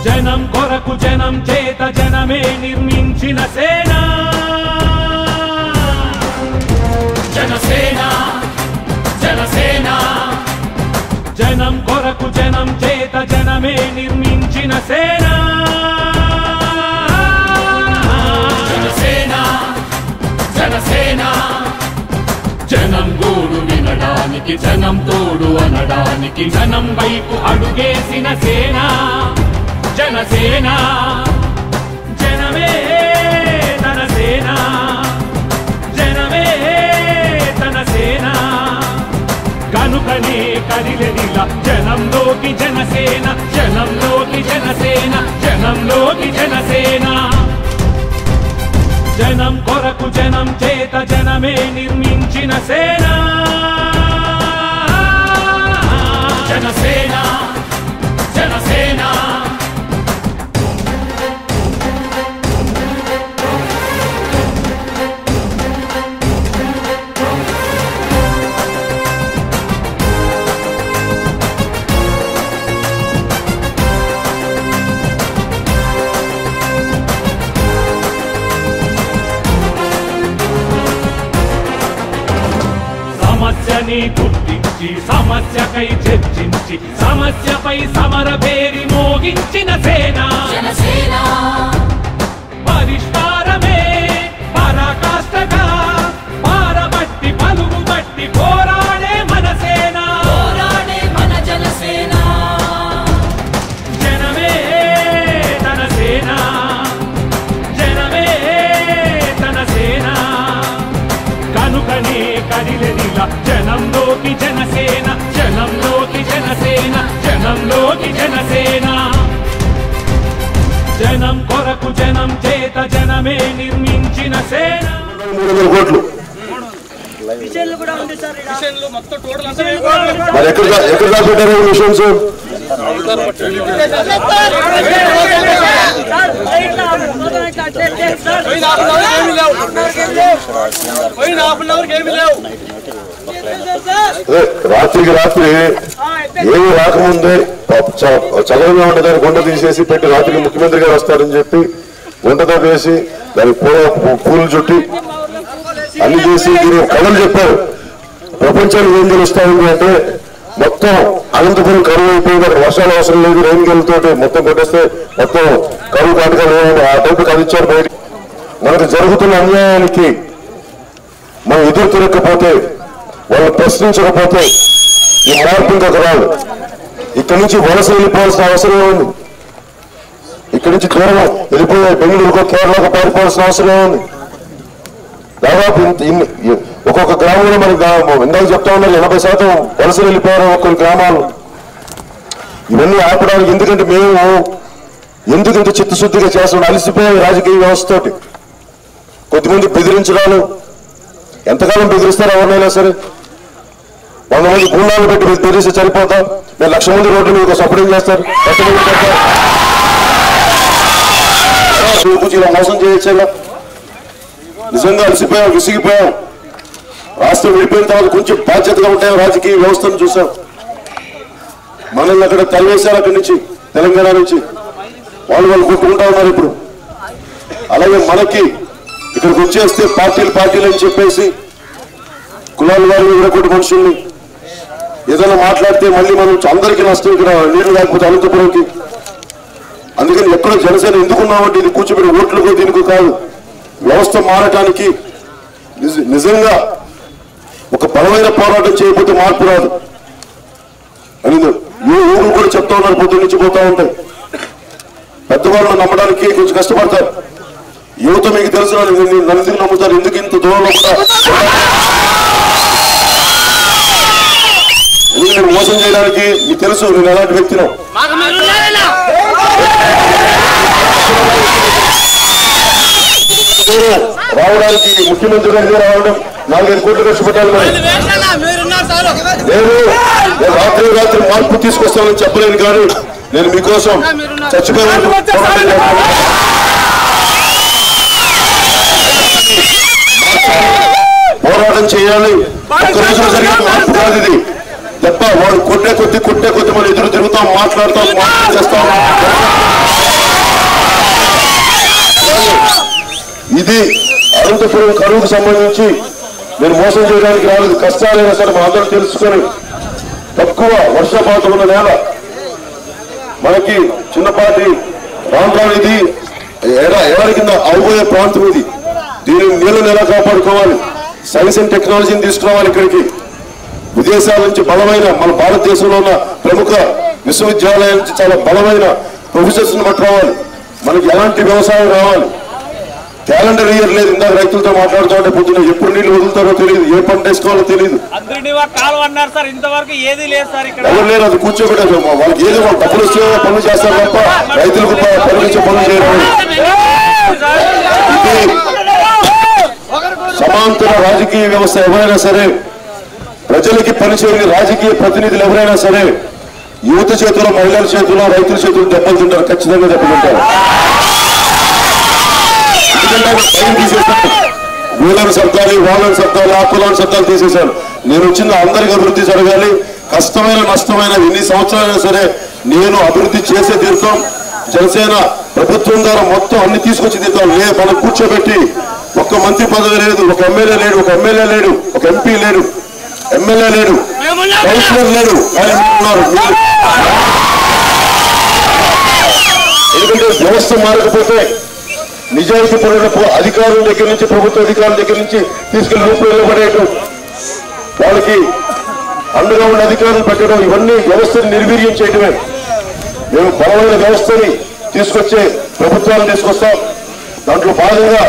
జనం కొరకు జనం చేత జనమే నిర్మించిన సేన జనసేన జనసేన జనం కొరకు జనం చేత జనమే నిర్మించిన సేన జనసేన జనసేన జనం గోడు వినడానికి జనం తోడు అనడానికి జనం వైపు అడుగేసిన సేన జనసేన జనమే తన సేన జనమే తన సేన కనుకనే కదిలెదిలా జనంలోకి జనసేన జనంలోకి జనసేన జనంలోకి జనసేన జనం కొరకు జనం చేత జనమే నిర్మించిన సేన జనసేన జనసేన సమస్యని గుర్తించి సమస్యకై చర్చించి సమస్యపై సమర పేరి మోగించిన సేన జనసేన పరిష్కారమే పరాకాష్ఠగా పారబట్టి పలుగుబట్టి పోరాడే మన సేన పోరాడే మన జనసేన జనమే తన సేన జనమే తన సేన కనుకనే కదిలెదిలా జనంలోకి జనసేన జనంలోకి జనసేన జనంలోకి జనసేన జనం కొరకు జనం చేత జనమే నిర్మించిన సేన 300 కోట్లు మిషన్లు కూడా ఉంది సార్ మిషన్లు మొత్తం టోటల్ అంతా మరి ఎక్కడ పెట్టారు మిషన్స్ రాత్రికి రాత్రి ఏమి రాకముందే చదవగా ఉండేదాన్ని గుంట తీసేసి పెట్టి రాత్రికి ముఖ్యమంత్రి గారు వస్తారని చెప్పి గుంటతో వేసి దానికి పూలు చుట్టి అన్ని చేసి దీని కథలు చెప్పారు. ప్రపంచానికి ఏం తెలుస్తా ఉంది అంటే మొత్తం అనంతపురం కరువు అయిపోయింది, అక్కడ వర్షాలు అవసరం లేదు, రైన్ గెలుతోటి మొత్తం కొట్టేస్తే మొత్తం కరువు కాటకాలు ఆ టైపు కదిచ్చారు బయట. మనకు జరుగుతున్న అన్యాయానికి మనం ఎదురు తిరగకపోతే, వాళ్ళు ప్రశ్నించకపోతే ఈ మార్పు ఇంకొక రాదు. ఇక్కడి నుంచి వలస వెళ్ళిపోవాల్సిన అవసరం ఉంది. ఇక్కడి నుంచి దూరం వెళ్ళిపోయే బెంగళూరుకో కేరళకు పారిపోవాల్సిన అవసరం ఉంది. దాదాపు ఒక్కొక్క గ్రామంలో మనకి ఇందాక చెప్తా ఉన్నారు 80% వలస వెళ్ళిపోయారు ఒక్కొక్క గ్రామాలు. ఇవన్నీ ఆపడానికి ఎందుకంటే మేము ఎందుకు ఇంత చిత్తశుద్ధిగా చేస్తున్నాం, అలసిపోయే రాజకీయ వ్యవస్థతోటి కొద్దిమంది బెదిరించడాలు. ఎంతకాలం బెదిరిస్తారు ఎవరినైనా సరే? 100 మంది గుండాలు పెట్టి బెదిరిస్తే సరిపోతాం. మేము 1,00,000 మంది రోడ్లు మీకు సపోర్టింగ్ చేస్తారు, మోసం చేయొచ్చేలా. నిజంగా అలసిపోయాం, విసిగిపోయాం. రాష్ట్రం విడిపోయిన తర్వాత కొంచెం బాధ్యతగా ఉంటాయి రాజకీయ వ్యవస్థను చూసాం. మనల్ని అక్కడ తరివేశారు, అక్కడి నుంచి తెలంగాణ నుంచి వాళ్ళు కొట్టుకుంటా ఉన్నారు ఇప్పుడు. అలాగే మనకి ఇక్కడికి వచ్చేస్తే పార్టీలు అని చెప్పేసి కులాల వారిని విడగొట్టు మనుషుల్ని ఏదైనా మాట్లాడితే మళ్ళీ మనం అందరికీ నష్టం, ఇక్కడ నీళ్లు లేకపోతే అనంతపురంకి. అందుకని ఎక్కడో జనసేన ఎందుకున్నామంటే ఇది కూర్చోబెట్టి ఓట్లకు దీనికి కాదు, వ్యవస్థ మారటానికి. నిజంగా ఒక బలమైన పోరాటం చేయకపోతే మార్పు రాదు అని ఊరు కూడా చెప్తా ఉన్నారు. పొద్దు నుంచి పోతా ఉంటాయి. పెద్దవాళ్ళని నమ్మడానికి కొంచెం కష్టపడతారు. యువత మీకు తెలుసు, నన్ను ఎందుకు నమ్ముతారు, ఎందుకు ఇంత దూరంలో ఎందుకు మోసం చేయడానికి? మీకు తెలుసు నేను ఎలాంటి వ్యక్తినో. రావడానికి ముఖ్యమంత్రి గారు రావడం 4-5 కోట్లు ఖర్చు పెట్టాలి. నేను రాత్రి మార్పు తీసుకొస్తానని చెప్పలేను, కానీ నేను మీకోసం చచ్చిపోయాను. పోరాటం చేయాలి. ఒక్క రోజులో జరిగిన మార్పు కాదు ఇది. తప్ప వాళ్ళు కొట్టే కొద్ది మనం ఎదురు తిరుగుతాం, మాట్లాడతాం, చేస్తాం. ఇది అనంతపురం కరువుకు సంబంధించి నేను మోసం చేయడానికి రాలేదు. కష్టాలైనా సరే మా అందరూ తెలుసుకొని తక్కువ వర్షపాతం ఉన్న నేల మనకి చిన్నపాటి ప్రాంతం ఇది ఎడారి కింద అవబోయే ప్రాంతం ఇది. దీని నీళ్ళని ఎలా కాపాడుకోవాలి, సైన్స్ అండ్ టెక్నాలజీని తీసుకురావాలి. ఇక్కడికి విదేశాల నుంచి బలమైన మన భారతదేశంలో ఉన్న ప్రముఖ విశ్వవిద్యాలయాల నుంచి చాలా బలమైన ప్రొఫెసర్స్ ని పట్టుకోవాలి. మనకి ఎలాంటి వ్యవసాయం రావాలి. క్యాలెండర్ ఇయర్ లేదు. ఇందాక రైతులతో మాట్లాడుతూ ఉంటే పొద్దున ఎప్పుడు నీళ్లు వదులుతారో తెలియదు, ఏ పంట వేసుకోవాలో తెలియదు. ఎవరు లేరు, అది కూర్చోబెట్టారు. వాళ్ళకి ఏదో వాళ్ళు డబ్బులు వచ్చే పనులు చేస్తారు తప్ప రైతులకు పనిచేసే పనులు చేయడం. ఇది సమాంతర రాజకీయ వ్యవస్థ. ఎవరైనా సరే ప్రజలకి పనిచేయని రాజకీయ ప్రతినిధులు ఎవరైనా సరే యువత చేతిలో, మహిళల చేతిలో, రైతుల చేతులు దెబ్బలు తింటారు. ఖచ్చితంగా దెబ్బతింటారు. తీసేశారు. వీళ్ళని శబ్దాలు, వాళ్ళని శబ్దాలు, ఆ కులాన్ని శబ్దాలు తీసేశారు. నేను వచ్చిన అందరికి అభివృద్ధి జరగాలి. కష్టమైన నష్టమైన ఎన్ని సంవత్సరాలైనా సరే నేను అభివృద్ధి చేసే తీర్థం. జనసేన ప్రభుత్వం ద్వారా మొత్తం అన్ని తీసుకొచ్చి తీర్థం. మనం కూర్చోబెట్టి ఒక్క మంత్రి పదవి లేదు, ఒక ఎమ్మెల్యే లేడు, ఒక ఎమ్మెల్యే లేడు, ఒక ఎంపీ లేడు, ఎమ్మెల్యే లేడు, కౌన్సిలర్ లేడు. ఎందుకంటే వ్యవస్థ మారకపోతే నిజాయితీ పరుల అధికారుల దగ్గర నుంచి, ప్రభుత్వ అధికారుల దగ్గర నుంచి తీసుకెళ్లి రూపు నిలబడేయటం, వాళ్ళకి అండగా ఉన్న అధికారులు పెట్టడం, ఇవన్నీ వ్యవస్థని నిర్వీర్యం చేయడమే. మేము బలమైన వ్యవస్థని తీసుకొచ్చే ప్రభుత్వాన్ని తీసుకొస్తాం. దాంట్లో భాగంగా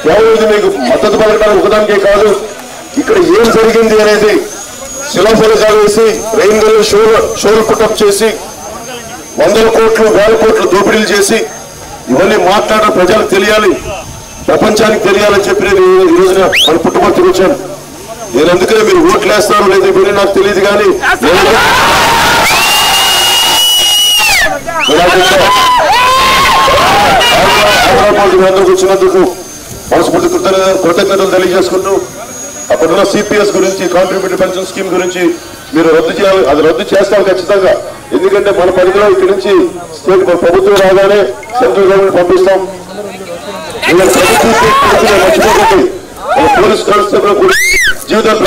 కేవలం మీకు మద్దతు పలకడానికి ఒకదానికే కాదు, ఇక్కడ ఏం జరిగింది అనేది శిలాఫలకాలు వేసి రైల్వేలు షోలు పుట్టప్ చేసి 100 కోట్లు 1000 కోట్లు దోపిడీలు చేసి ఇవన్నీ మాట్లాడడం ప్రజలకు తెలియాలి, ప్రపంచానికి తెలియాలని చెప్పి నేను ఈ రోజున మన పుట్టుబడికి వచ్చాను. నేను అందుకనే మీరు ఓట్లు వేస్తారో లేదు ఇవన్నీ నాకు తెలియదు, కానీ అందరికి వచ్చినందుకు మనస్ఫూర్తి కృతజ్ఞతలు తెలియజేసుకుంటూ అప్పుడున్న సిపిఎస్ గురించి, కాంట్రిబ్యూటరీ పెన్షన్ స్కీమ్ గురించి మీరు రద్దు చేయాలి. అది రద్దు చేస్తాం ఖచ్చితంగా. ఎందుకంటే మన పరిధిలో ఇక్కడి నుంచి స్టేట్ ప్రభుత్వం రాగానే సెంట్రల్ గవర్నమెంట్ పంపిస్తాం. మర్చిపోకండి. పోలీస్ కానిస్టేబుల్ జీవితం